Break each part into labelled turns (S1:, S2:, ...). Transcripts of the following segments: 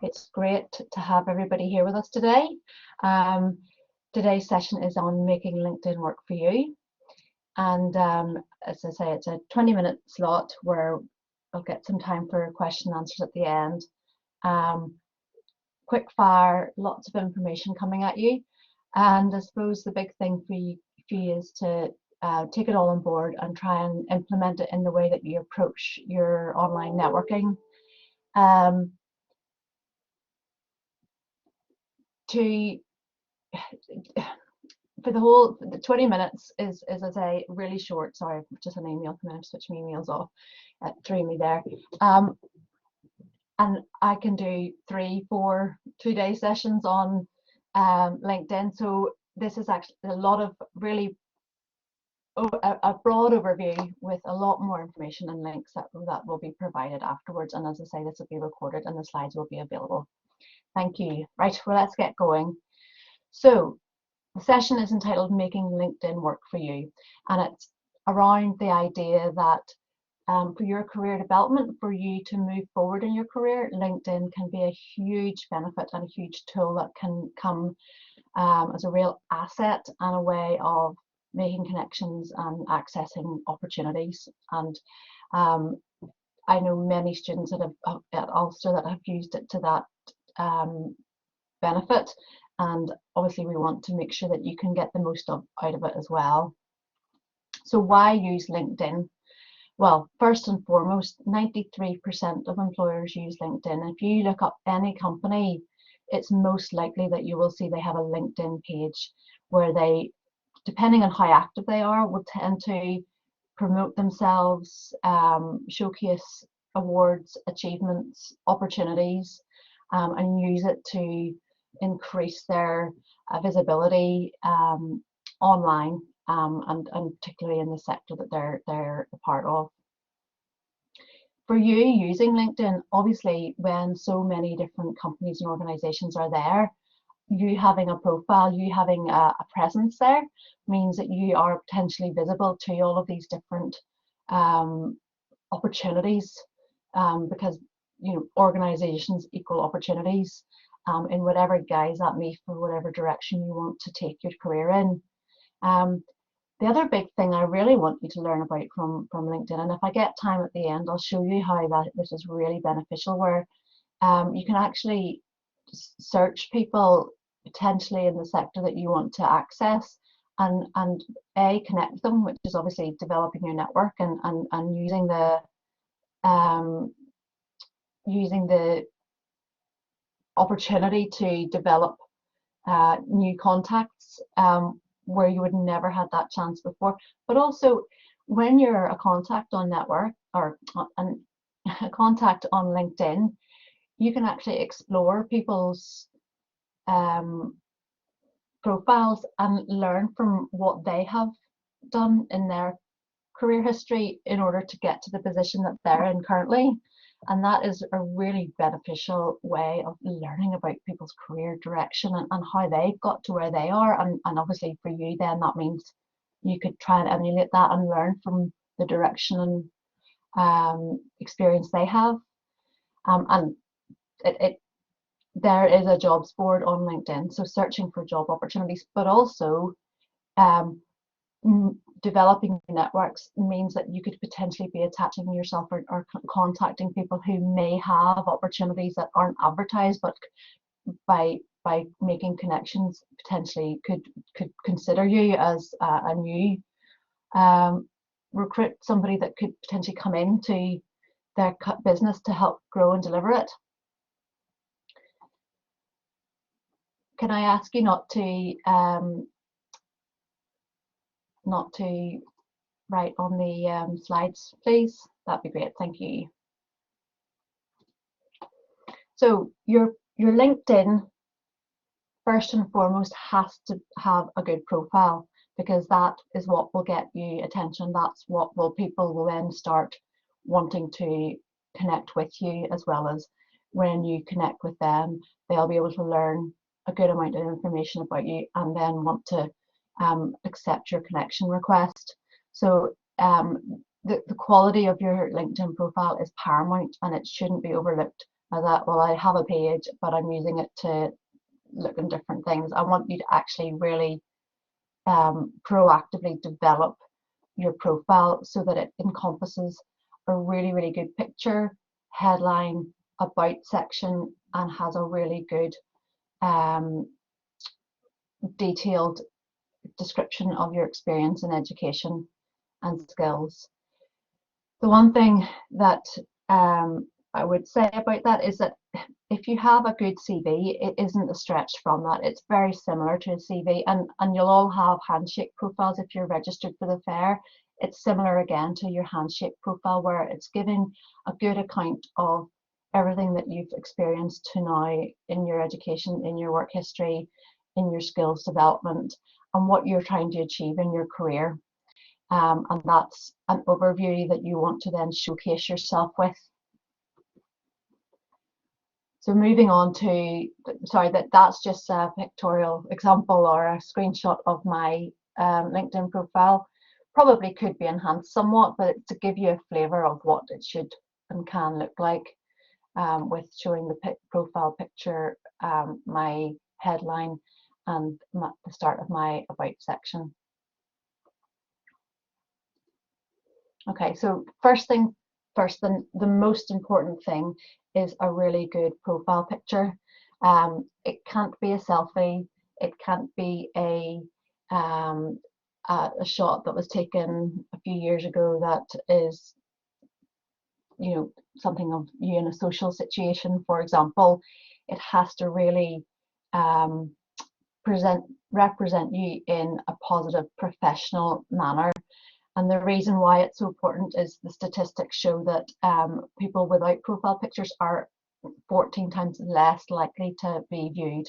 S1: It's great to have everybody here with us today. Today's session is on making LinkedIn work for you. And as I say, it's a 20-minute slot where I'll get some time for question and answers at the end. Quick fire, lots of information coming at you. And I suppose the big thing for you is to take it all on board and try and implement it in the way that you approach your online networking. For the 20 minutes is as I say, really short. Sorry, just an email coming in, switch my emails off, threw me there. And I can do 3-4 2-day sessions on LinkedIn. So this is actually a lot of really a broad overview with a lot more information and links that will be provided afterwards. And as I say, this will be recorded and the slides will be available. Thank you. Right, well, let's get going. So the session is entitled Making LinkedIn Work for You, and it's around the idea that for your career development, for you to move forward in your career, LinkedIn can be a huge benefit and a huge tool that can come as a real asset and a way of making connections and accessing opportunities. And I know many students that have at Ulster that have used it to that benefit, and obviously we want to make sure that you can get the most out of it as well. So why use LinkedIn? Well, first and foremost, 93% of employers use LinkedIn. If you look up any company, it's most likely that you will see they have a LinkedIn page where they, depending on how active they are, will tend to promote themselves, showcase awards, achievements, opportunities, and use it to increase their visibility online, and particularly in the sector that they're a part of. For you using LinkedIn, obviously when so many different companies and organizations are there, you having a profile, you having a presence there means that you are potentially visible to all of these different opportunities, because organizations equal opportunities in whatever guise that may, for whatever direction you want to take your career in. The other big thing I really want you to learn about from LinkedIn, and if I get time at the end, I'll show you how this is really beneficial, where you can actually search people potentially in the sector that you want to access, and connect them, which is obviously developing your network and using the opportunity to develop new contacts where you would never had that chance before. But also, when you're a contact on network or a contact on LinkedIn, you can actually explore people's profiles and learn from what they have done in their career history in order to get to the position that they're in currently. And that is a really beneficial way of learning about people's career direction and how they got to where they are. And obviously for you then, that means you could try and emulate that and learn from the direction and experience they have. And there is a jobs board on LinkedIn, so searching for job opportunities, but also developing networks means that you could potentially be attaching yourself or contacting people who may have opportunities that aren't advertised, but by making connections potentially could consider you as a new recruit, somebody that could potentially come into their business to help grow and deliver it. Can I ask you not to write on the slides, please? That'd be great, thank you. So your LinkedIn, first and foremost, has to have a good profile, because that is what will get you attention. That's what people will then start wanting to connect with you, as well as when you connect with them, they'll be able to learn a good amount of information about you and then want to accept your connection request. So the quality of your LinkedIn profile is paramount, and it shouldn't be overlooked I thought, well, I have a page, but I'm using it to look in different things. I want you to actually really proactively develop your profile so that it encompasses a really, really good picture, headline, about section, and has a really good detailed description of your experience in education and skills. The one thing that I would say about that is that if you have a good CV, it isn't a stretch from that. It's very similar to a CV, and you'll all have handshake profiles if you're registered for the fair. It's similar again to your handshake profile, where it's giving a good account of everything that you've experienced to now in your education, in your work history, in your skills development, and what you're trying to achieve in your career. And that's an overview that you want to then showcase yourself with. So moving on to, sorry, that's just a pictorial example or a screenshot of my LinkedIn profile. Probably could be enhanced somewhat, but to give you a flavour of what it should and can look like, with showing the profile picture, my headline, and the start of my about section. Okay, so first thing first, the most important thing is a really good profile picture. It can't be a selfie. It can't be a shot that was taken a few years ago that is, you know, something of you in a social situation, for example. It has to really represent you in a positive, professional manner. And the reason why it's so important is the statistics show that people without profile pictures are 14 times less likely to be viewed.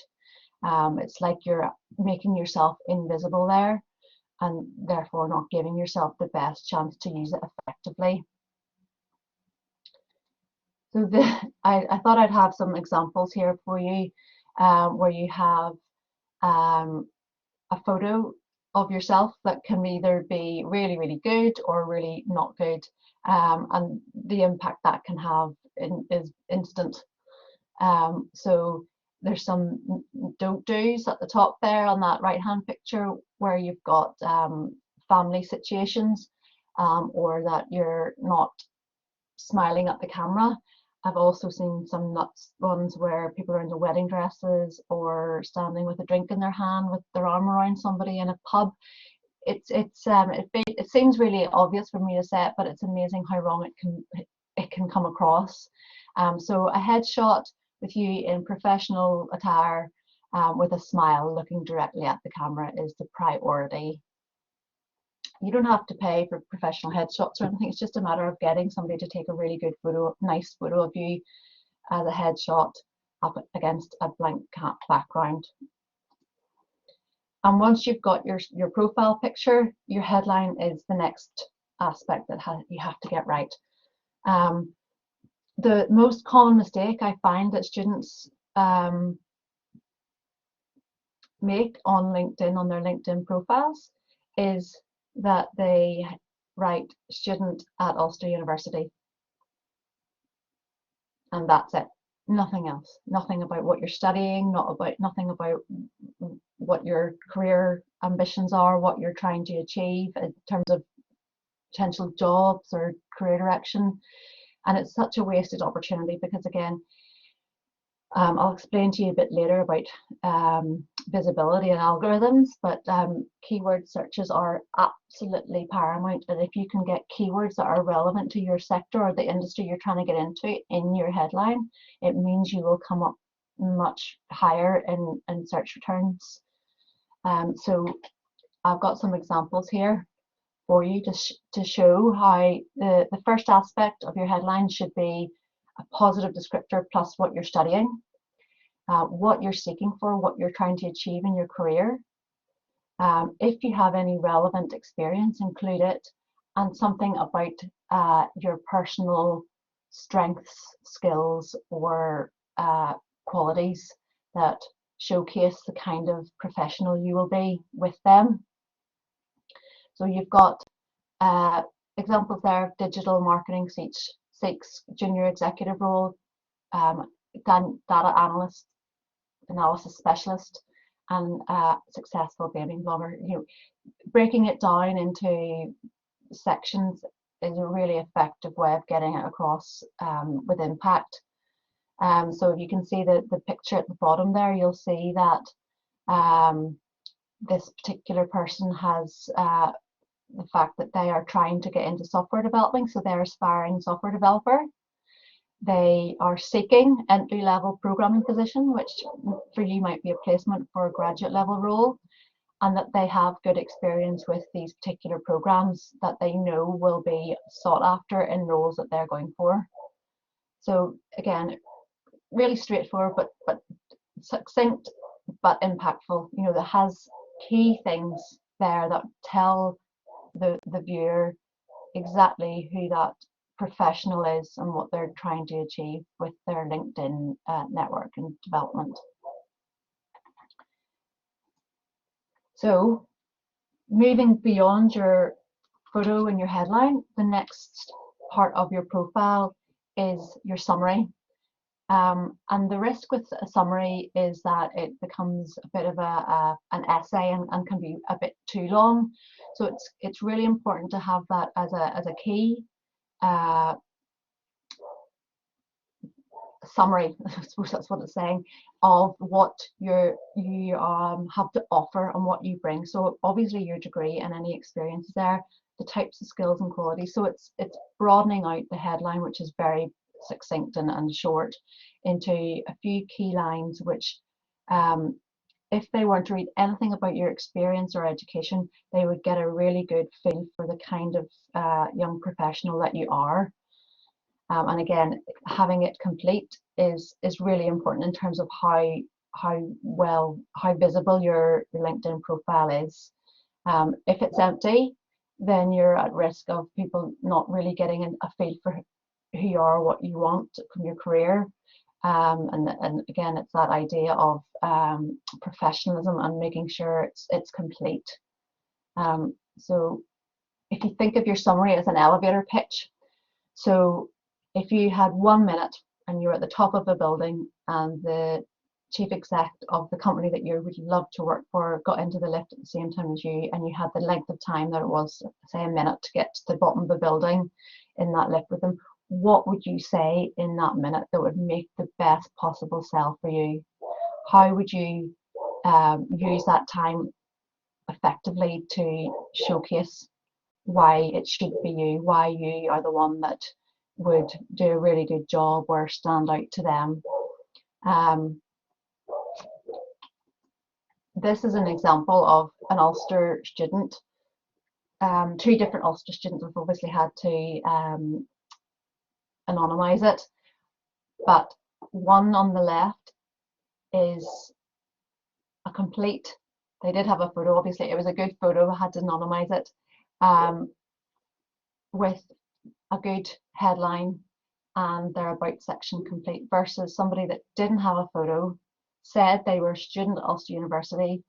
S1: It's like you're making yourself invisible there, and therefore not giving yourself the best chance to use it effectively. So I thought I'd have some examples here for you, where you have a photo of yourself that can either be really, really good or really not good, and the impact that can have is instant. So there's some don't do's at the top there on that right hand picture, where you've got family situations, or that you're not smiling at the camera. I've also seen some nuts ones where people are in their wedding dresses or standing with a drink in their hand with their arm around somebody in a pub. It seems really obvious for me to say it, but it's amazing how wrong it can come across. So a headshot with you in professional attire, with a smile looking directly at the camera, is the priority. You don't have to pay for professional headshots or anything. It's just a matter of getting somebody to take a really good photo, nice photo of you as a headshot up against a blank background. And once you've got your profile picture, your headline is the next aspect that you have to get right. The most common mistake I find that students make on LinkedIn, on their LinkedIn profiles, is that they write student at Ulster University, and that's it. Nothing else. Nothing about what you're studying, nothing about what your career ambitions are, what you're trying to achieve in terms of potential jobs or career direction. And it's such a wasted opportunity, because again, I'll explain to you a bit later about visibility and algorithms, but keyword searches are absolutely paramount. And if you can get keywords that are relevant to your sector or the industry you're trying to get into in your headline, it means you will come up much higher in search returns. So I've got some examples here for you to show how the first aspect of your headline should be a positive descriptor plus what you're studying, what you're seeking for, what you're trying to achieve in your career. If you have any relevant experience, include it, and something about your personal strengths, skills, or qualities that showcase the kind of professional you will be with them. So you've got examples there of digital marketing seeks junior executive role, data analyst, analysis specialist, and successful gaming blogger. Breaking it down into sections is a really effective way of getting it across with impact. So you can see the picture at the bottom there. You'll see that this particular person has the fact that they are trying to get into software developing, so they're aspiring software developer. They are seeking entry-level programming position, which for you might be a placement for a graduate level role, and that they have good experience with these particular programs that they know will be sought after in roles that they're going for. So again, really straightforward, but succinct, but impactful. That has key things there that tell the viewer exactly who that professional is and what they're trying to achieve with their LinkedIn network and development. So moving beyond your photo and your headline, the next part of your profile is your summary. And the risk with a summary is that it becomes a bit of an essay and can be a bit too long. So it's really important to have that as a key summary, I suppose that's what it's saying, of what you have to offer and what you bring. So obviously your degree and any experience there, the types of skills and qualities. So it's broadening out the headline, which is very succinct and short, into a few key lines which if they were to read anything about your experience or education, they would get a really good feel for the kind of young professional that you are. And again, having it complete is really important in terms of how visible your LinkedIn profile is. If it's empty, then you're at risk of people not really getting a feel for who you are, what you want from your career. And again, it's that idea of professionalism and making sure it's complete. So if you think of your summary as an elevator pitch, so if you had 1 minute and you're at the top of a building and the chief exec of the company that you would love to work for got into the lift at the same time as you, and you had the length of time that it was, say, a minute to get to the bottom of the building in that lift with them, what would you say in that minute that would make the best possible sell for you? How would you use that time effectively to showcase why it should be you, why you are the one that would do a really good job or stand out to them? This is an example of an Ulster student. Two different Ulster students have obviously had to anonymize it, but one on the left is a complete, they did have a photo, obviously it was a good photo, I had to anonymize it, with a good headline and their about section complete, versus somebody that didn't have a photo, said they were a student at Ulster University,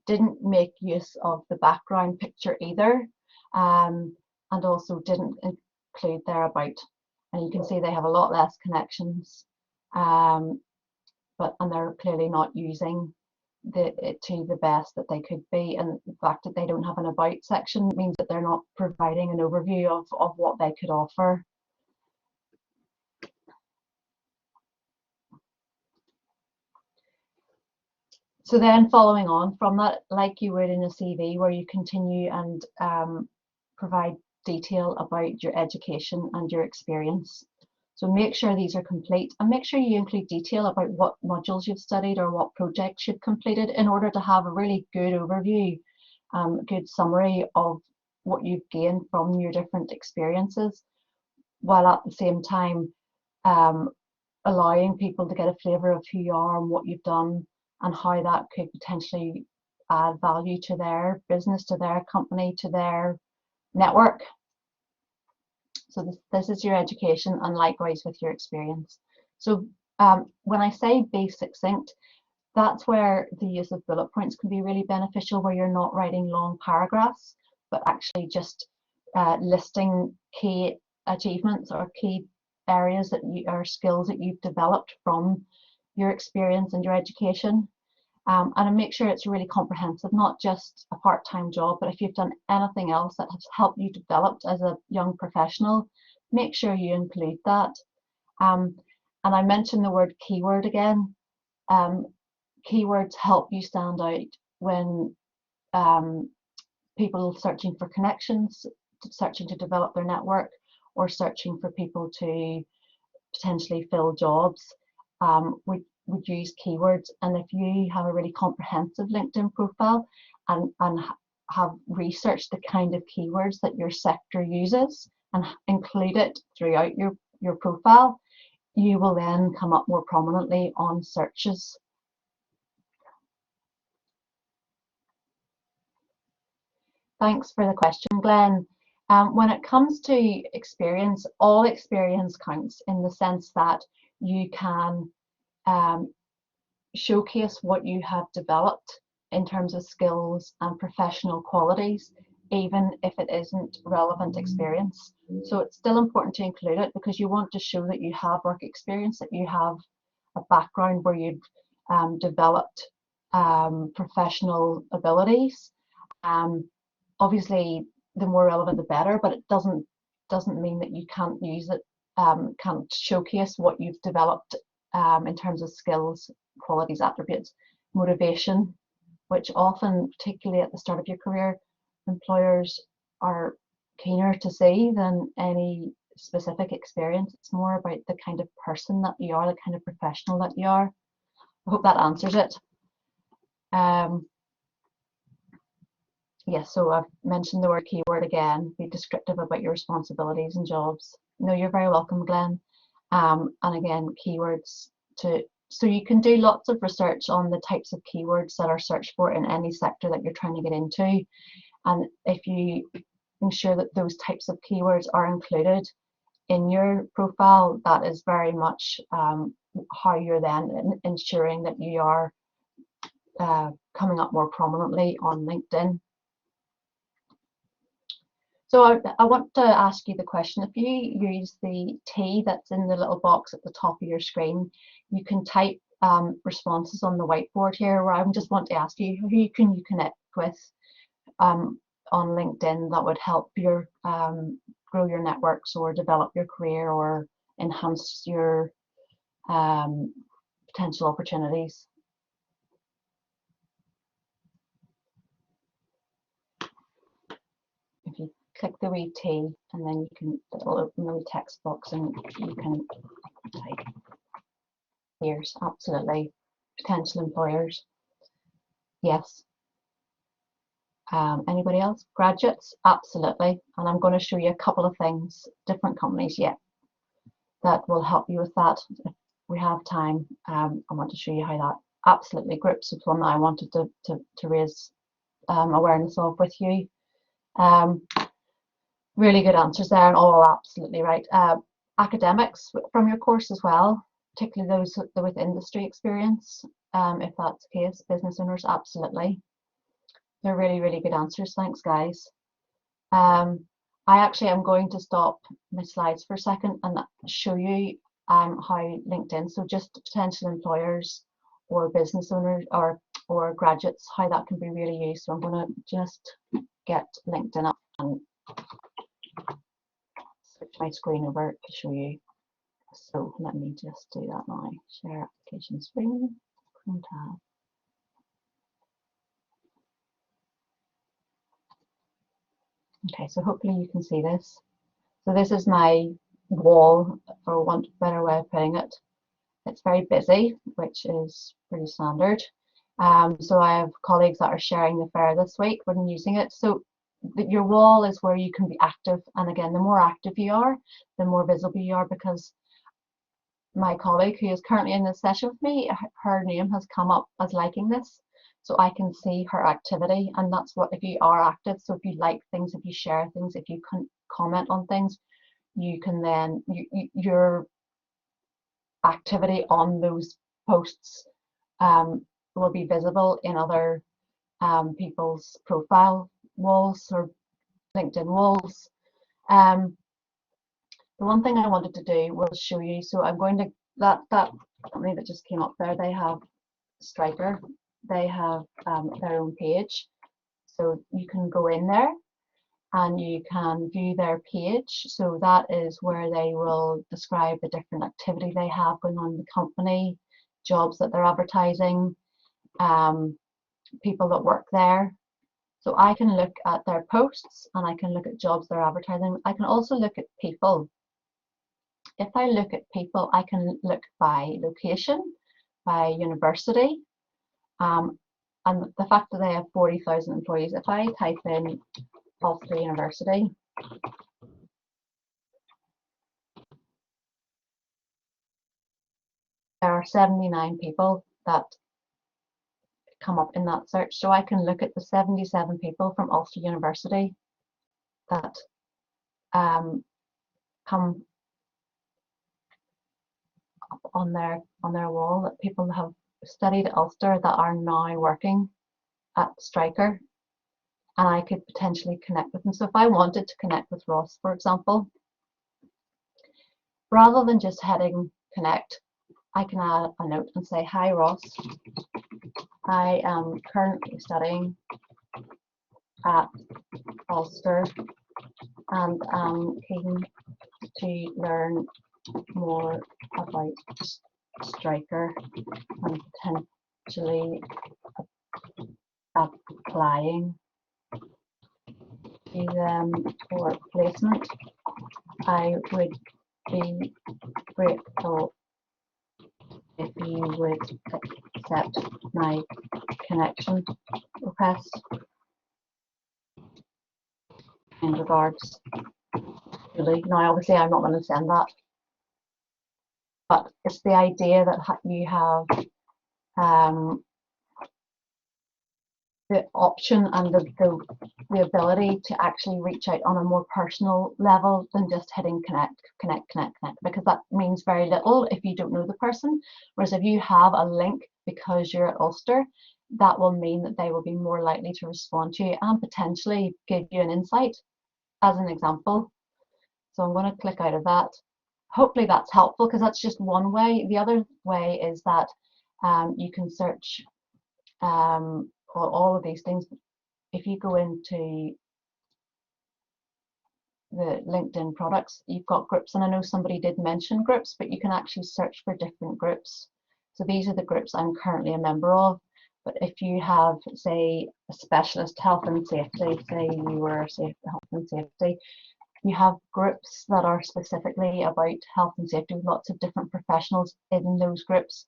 S1: didn't make use of the background picture either, and also didn't include their about. And you can see they have a lot less connections, and they're clearly not using it to the best that they could be. And the fact that they don't have an about section means that they're not providing an overview of what they could offer. So then following on from that, like you would in a CV, where you continue and provide detail about your education and your experience. So make sure these are complete, and make sure you include detail about what modules you've studied or what projects you've completed, in order to have a really good overview, good summary of what you've gained from your different experiences, while at the same time allowing people to get a flavour of who you are and what you've done, and how that could potentially add value to their business, to their company, to their network. So this is your education, and likewise with your experience. So when I say be succinct, that's where the use of bullet points can be really beneficial, where you're not writing long paragraphs, but actually just listing key achievements or key areas that you or skills that you've developed from your experience and your education. And make sure it's really comprehensive, not just a part-time job, but if you've done anything else that has helped you develop as a young professional, make sure you include that. And I mentioned the word keyword again. Keywords help you stand out when people searching for connections, searching to develop their network, or searching for people to potentially fill jobs. Would use keywords, and if you have a really comprehensive LinkedIn profile and have researched the kind of keywords that your sector uses and include it throughout your profile, you will then come up more prominently on searches. Thanks for the question, Glenn. When it comes to experience, all experience counts in the sense that you can showcase what you have developed in terms of skills and professional qualities, even if it isn't relevant experience. So it's still important to include it because you want to show that you have work experience, that you have a background where you've developed professional abilities. Obviously, the more relevant, the better, but it doesn't mean that you can't use it, can't showcase what you've developed in terms of skills, qualities, attributes, motivation, which often, particularly at the start of your career, employers are keener to see than any specific experience. It's more about the kind of person that you are, the kind of professional that you are. I hope that answers it. Yes, so I've mentioned the word keyword again. Be descriptive about your responsibilities and jobs. No, you're very welcome, Glenn. And again, keywords so you can do lots of research on the types of keywords that are searched for in any sector that you're trying to get into. And if you ensure that those types of keywords are included in your profile, that is very much how you're then ensuring that you are coming up more prominently on LinkedIn. So I want to ask you the question, if you use the T that's in the little box at the top of your screen, you can type responses on the whiteboard here, where I just want to ask you, who can you connect with on LinkedIn that would help your grow your networks or develop your career or enhance your potential opportunities. If you click the wee T and then you can, it'll open the wee text box and you can type. Peers, absolutely. Potential employers, yes. Anybody else? Graduates, absolutely. And I'm going to show you a couple of things, different companies, yeah, that will help you with that. If we have time, I want to show you how that absolutely groups is one that I wanted to raise awareness of with you. Really good answers there, and all absolutely right. Academics from your course as well, particularly those with industry experience, if that's the case. Business owners, absolutely. They're really, really good answers. Thanks, guys. I actually am going to stop my slides for a second and show you how LinkedIn, so just potential employers or business owners or graduates, how that can be really used. So I'm going to just get LinkedIn up and switch my screen over to show you. So let me just do that now. Share application screen, Chrome tab. Okay, so hopefully you can see this. So this is my wall, for want of a better way of putting it. It's very busy, which is pretty standard. So I have colleagues that are sharing the fair this week when using it. So your wall is where you can be active. And again, the more active you are, the more visible you are, because my colleague who is currently in this session with me, her name has come up as liking this. So I can see her activity, and that's what, if you are active, so if you like things, if you share things, if you can comment on things, you can then, your activity on those posts will be visible in other people's profile walls or LinkedIn walls. the one thing I wanted to do was show you. So I'm going to that company that just came up there. They have Striker. They have their own page, so you can go in there and you can view their page. So that is where they will describe the different activity they have going on in the company, jobs that they're advertising, people that work there. So I can look at their posts and I can look at jobs they're advertising. I can also look at people. If I look at people, I can look by location, by university, and the fact that they have 40,000 employees. If I type in Ulster University, there are 79 people that come up in that search. So I can look at the 77 people from Ulster University that come up on their wall, that people have studied at Ulster that are now working at Striker, and I could potentially connect with them. So if I wanted to connect with Ross, for example, rather than just hitting connect, I can add a note and say, "Hi Ross, I am currently studying at Ulster and I'm keen to learn more about Striker and potentially applying to them for placement. I would be grateful if you would accept my connection request. In regards, Julie." Now, obviously, I'm not going to send that, but it's the idea that you have the option and the ability to actually reach out on a more personal level than just hitting connect, because that means very little if you don't know the person. Whereas if you have a link because you're at Ulster, that will mean that they will be more likely to respond to you and potentially give you an insight, as an example. So I'm going to click out of that. Hopefully that's helpful, because that's just one way. The other way is that you can search all of these things. If you go into the LinkedIn products, you've got groups, and I know somebody did mention groups, but you can actually search for different groups. So these are the groups I'm currently a member of. But if you have, say, a specialist health and safety, say you were health and safety, you have groups that are specifically about health and safety with lots of different professionals in those groups.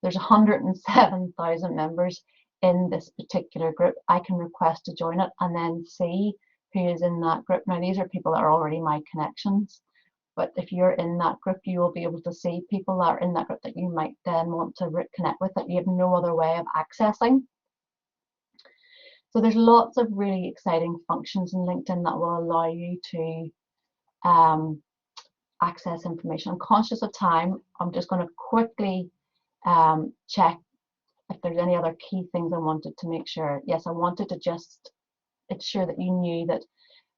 S1: There's 107,000 members in this particular group. I can request to join it and then see who is in that group. Now, these are people that are already my connections, but if you're in that group, you will be able to see people that are in that group that you might then want to connect with, that you have no other way of accessing. So there's lots of really exciting functions in LinkedIn that will allow you to access information. I'm conscious of time. I'm just going to quickly check if there's any other key things I wanted to make sure. Yes, I wanted to just ensure that you knew that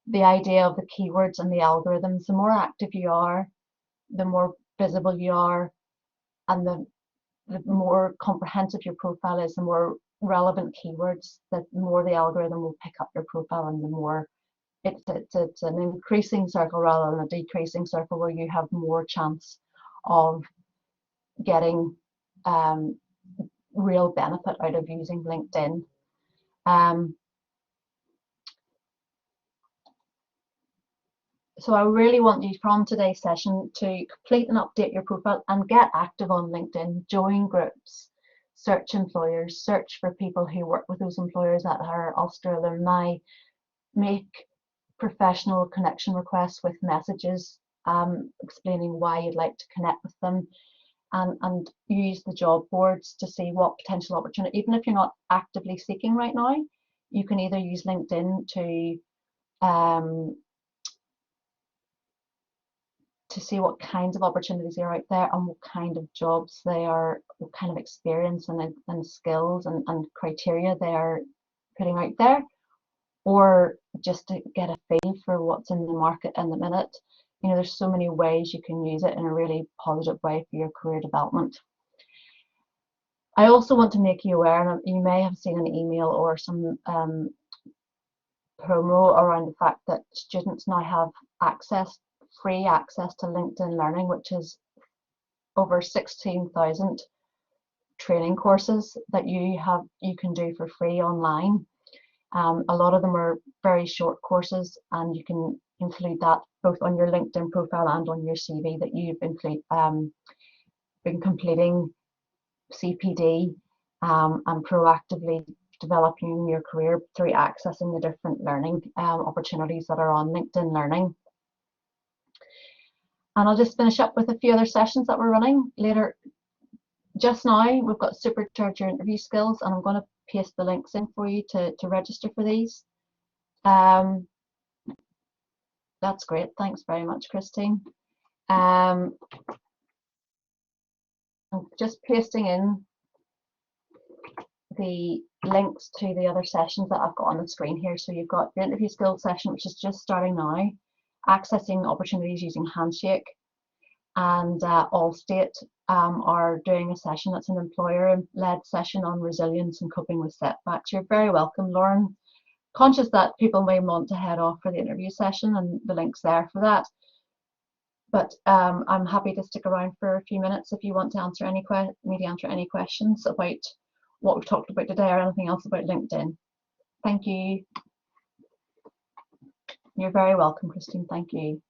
S1: the idea of the keywords and the algorithms, the more active you are, the more visible you are, and the more comprehensive your profile is, the more relevant keywords, the more the algorithm will pick up your profile, and the more it's an increasing circle rather than a decreasing circle, where you have more chance of getting real benefit out of using LinkedIn. So I really want you from today's session to complete and update your profile and get active on LinkedIn, join groups, search employers, search for people who work with those employers that are Ulster alumni, make professional connection requests with messages explaining why you'd like to connect with them, and use the job boards to see what potential opportunity. Even if you're not actively seeking right now, you can either use LinkedIn to see what kinds of opportunities are out there and what kind of jobs they are, what kind of experience and skills and criteria they are putting out there, or just to get a feel for what's in the market in the minute. there's so many ways you can use it in a really positive way for your career development. I also want to make you aware, and you may have seen an email or some promo around the fact that students now have free access to LinkedIn Learning, which is over 16,000 training courses that you can do for free online. A lot of them are very short courses, and you can include that both on your LinkedIn profile and on your CV that you've been completing CPD and proactively developing your career through accessing the different learning opportunities that are on LinkedIn Learning. And I'll just finish up with a few other sessions that we're running later. Just now, we've got Supercharge Your Interview Skills, and I'm going to paste the links in for you to register for these. That's great. Thanks very much, Christine. I'm just pasting in the links to the other sessions that I've got on the screen here. So you've got the interview skills session, which is just starting now, accessing opportunities using Handshake, and Allstate are doing a session that's an employer-led session on resilience and coping with setbacks. You're very welcome, Lauren. Conscious that people may want to head off for the interview session, and the link's there for that. But I'm happy to stick around for a few minutes if you want to answer any questions about what we've talked about today or anything else about LinkedIn. Thank you. You're very welcome, Christine. Thank you.